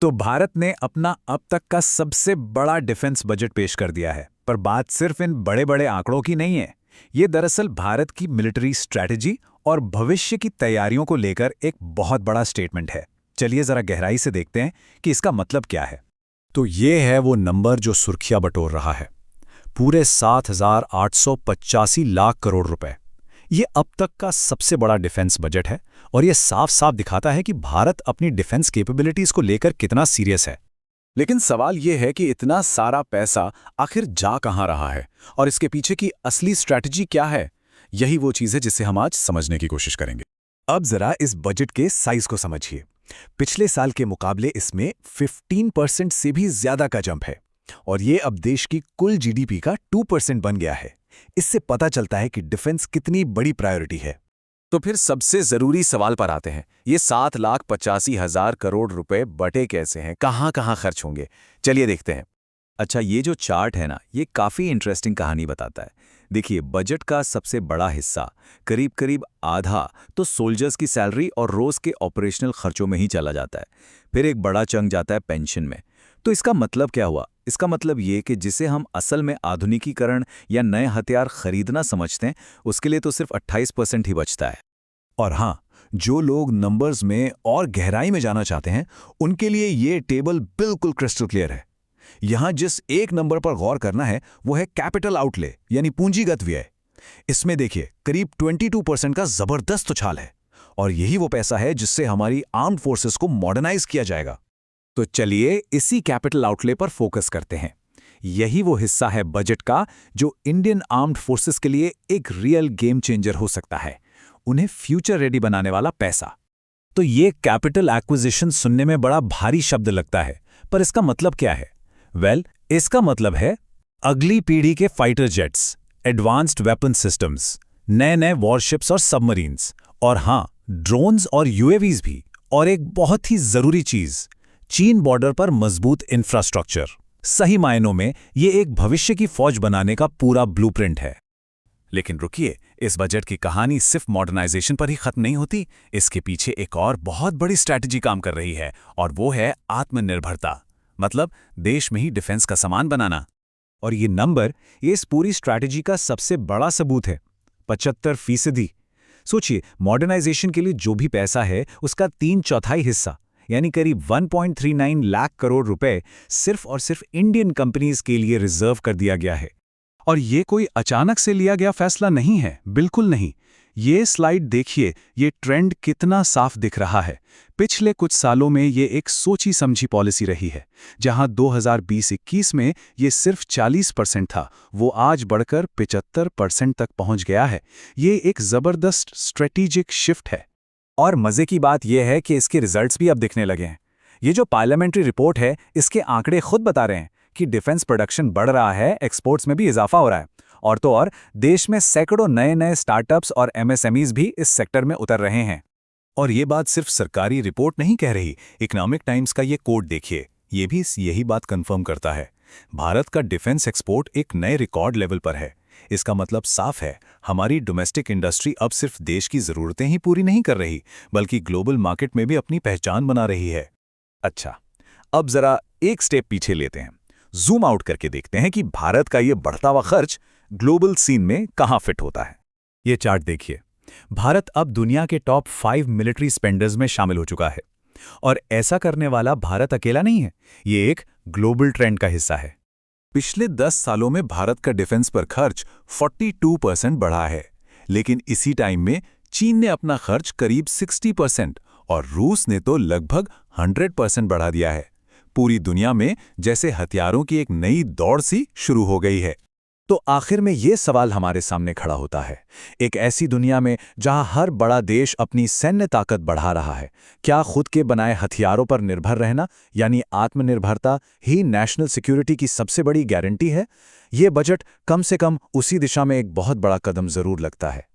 तो भारत ने अपना अब तक का सबसे बड़ा डिफेंस बजट पेश कर दिया है, पर बात सिर्फ इन बड़े बड़े आंकड़ों की नहीं है। ये दरअसल भारत की मिलिट्री स्ट्रैटेजी और भविष्य की तैयारियों को लेकर एक बहुत बड़ा स्टेटमेंट है। चलिए जरा गहराई से देखते हैं कि इसका मतलब क्या है। तो ये है वो नंबर जो सुर्खियां बटोर रहा है। पूरे 7,885 लाख करोड़ रुपए। ये अब तक का सबसे बड़ा डिफेंस बजट है और ये साफ साफ दिखाता है कि भारत अपनी डिफेंस कैपेबिलिटीज को लेकर कितना सीरियस है। लेकिन सवाल ये है कि इतना सारा पैसा आखिर जा कहाँ रहा है और इसके पीछे की असली स्ट्रैटेजी क्या है। यही वो चीज़ है जिसे हम आज समझने की कोशिश करेंगे। अब जरा इस बजट के साइज को समझिए। पिछले साल के मुकाबले इसमें 15% से भी ज्यादा का जंप है और ये अब देश की कुल जीडीपी का 2% बन गया है। इससे पता चलता है कि डिफेंस कितनी बड़ी प्रायोरिटी है। तो फिर सबसे जरूरी सवाल पर आते हैं, ये 7,85,000 करोड़ रुपए बटे कैसे हैं, कहाँ कहाँ खर्च होंगे। चलिए देखते हैं। अच्छा, ये जो चार्ट है ना, ये काफ़ी इंटरेस्टिंग कहानी बताता है। देखिए, बजट का सबसे बड़ा हिस्सा, करीब करीब आधा, तो सोल्जर्स की सैलरी और रोज़ के ऑपरेशनल खर्चों में ही चला जाता है। फिर एक बड़ा चंक जाता है पेंशन में। तो इसका मतलब क्या हुआ? इसका मतलब ये कि जिसे हम असल में आधुनिकीकरण या नए हथियार खरीदना समझते हैं, उसके लिए तो सिर्फ 28% ही बचता है। और हाँ, जो लोग नंबर्स में और गहराई में जाना चाहते हैं, उनके लिए ये टेबल बिल्कुल क्रिस्टल क्लियर है। यहां जिस एक नंबर पर गौर करना है वो है कैपिटल आउटले, यानी पूंजीगत व्यय। इसमें देखिए, करीब 22% का जबरदस्त उछाल है और यही वो पैसा है जिससे हमारी आर्म्ड फोर्सेस को मॉडर्नाइज किया जाएगा। तो चलिए इसी कैपिटल आउटले पर फोकस करते हैं। यही वो हिस्सा है बजट का जो इंडियन आर्म्ड फोर्सेस के लिए एक रियल गेम चेंजर हो सकता है, उन्हें फ्यूचर रेडी बनाने वाला पैसा। तो ये कैपिटल एक्विजिशन सुनने में बड़ा भारी शब्द लगता है, पर इसका मतलब क्या है? इसका मतलब है अगली पीढ़ी के fighter jets, advanced weapon systems, नए नए वॉरशिप्स और सबमरीन्स, और हाँ, ड्रोन्स और यूएवीज भी। और एक बहुत ही जरूरी चीज, चीन बॉर्डर पर मजबूत इंफ्रास्ट्रक्चर। सही मायनों में ये एक भविष्य की फौज बनाने का पूरा ब्लूप्रिंट है। लेकिन रुकिए, इस बजट की कहानी सिर्फ मॉडर्नाइजेशन पर ही खत्म नहीं होती। इसके पीछे एक और बहुत बड़ी स्ट्रैटेजी काम कर रही है और वो है आत्मनिर्भरता, मतलब देश में ही डिफेंस का सामान बनाना। और ये नंबर इस पूरी स्ट्रैटेजी का सबसे बड़ा सबूत है, 75%। सोचिए, मॉडर्नाइजेशन के लिए जो भी पैसा है उसका 3/4 हिस्सा, यानी करीब 1.39 लाख करोड़ रुपए सिर्फ और सिर्फ इंडियन कंपनीज के लिए रिजर्व कर दिया गया है। और ये कोई अचानक से लिया गया फैसला नहीं है, बिल्कुल नहीं। ये स्लाइड देखिए, ये ट्रेंड कितना साफ दिख रहा है। पिछले कुछ सालों में ये एक सोची समझी पॉलिसी रही है। जहां 2020-21 में ये सिर्फ 40% था, वो आज बढ़कर 75% तक पहुंच गया है। ये एक जबरदस्त स्ट्रेटेजिक शिफ्ट है। और मजे की बात यह है कि इसके रिजल्ट्स भी अब दिखने लगे हैं। ये जो पार्लियामेंट्री रिपोर्ट है, इसके आंकड़े खुद बता रहे हैं कि डिफेंस प्रोडक्शन बढ़ रहा है, एक्सपोर्ट्स में भी इजाफा हो रहा है। और तो और, देश में सैकड़ों नए नए स्टार्टअप्स और एमएसएमईज भी इस सेक्टर में उतर रहे हैं। और ये बात सिर्फ सरकारी रिपोर्ट नहीं कह रही। इकोनॉमिक टाइम्स का ये कोड देखिए, ये भी यही बात कंफर्म करता है। भारत का डिफेंस एक्सपोर्ट एक नए रिकॉर्ड लेवल पर है। इसका मतलब साफ है, हमारी डोमेस्टिक इंडस्ट्री अब सिर्फ देश की जरूरतें ही पूरी नहीं कर रही, बल्कि ग्लोबल मार्केट में भी अपनी पहचान बना रही है। अच्छा, अब जरा एक स्टेप पीछे लेते हैं, जूम आउट करके देखते हैं कि भारत का ये बढ़ता हुआ खर्च ग्लोबल सीन में कहां फिट होता है। ये चार्ट देखिए, भारत अब दुनिया के टॉप 5 मिलिट्री स्पेंडर्स में शामिल हो चुका है। और ऐसा करने वाला भारत अकेला नहीं है, ये एक ग्लोबल ट्रेंड का हिस्सा है। पिछले 10 सालों में भारत का डिफेंस पर खर्च 42% बढ़ा है, लेकिन इसी टाइम में चीन ने अपना खर्च करीब 60% और रूस ने तो लगभग 100% बढ़ा दिया है। पूरी दुनिया में जैसे हथियारों की एक नई दौड़ सी शुरू हो गई है। तो आखिर में ये सवाल हमारे सामने खड़ा होता है, एक ऐसी दुनिया में जहां हर बड़ा देश अपनी सैन्य ताकत बढ़ा रहा है, क्या खुद के बनाए हथियारों पर निर्भर रहना, यानी आत्मनिर्भरता ही नेशनल सिक्योरिटी की सबसे बड़ी गारंटी है? ये बजट कम से कम उसी दिशा में एक बहुत बड़ा कदम जरूर लगता है।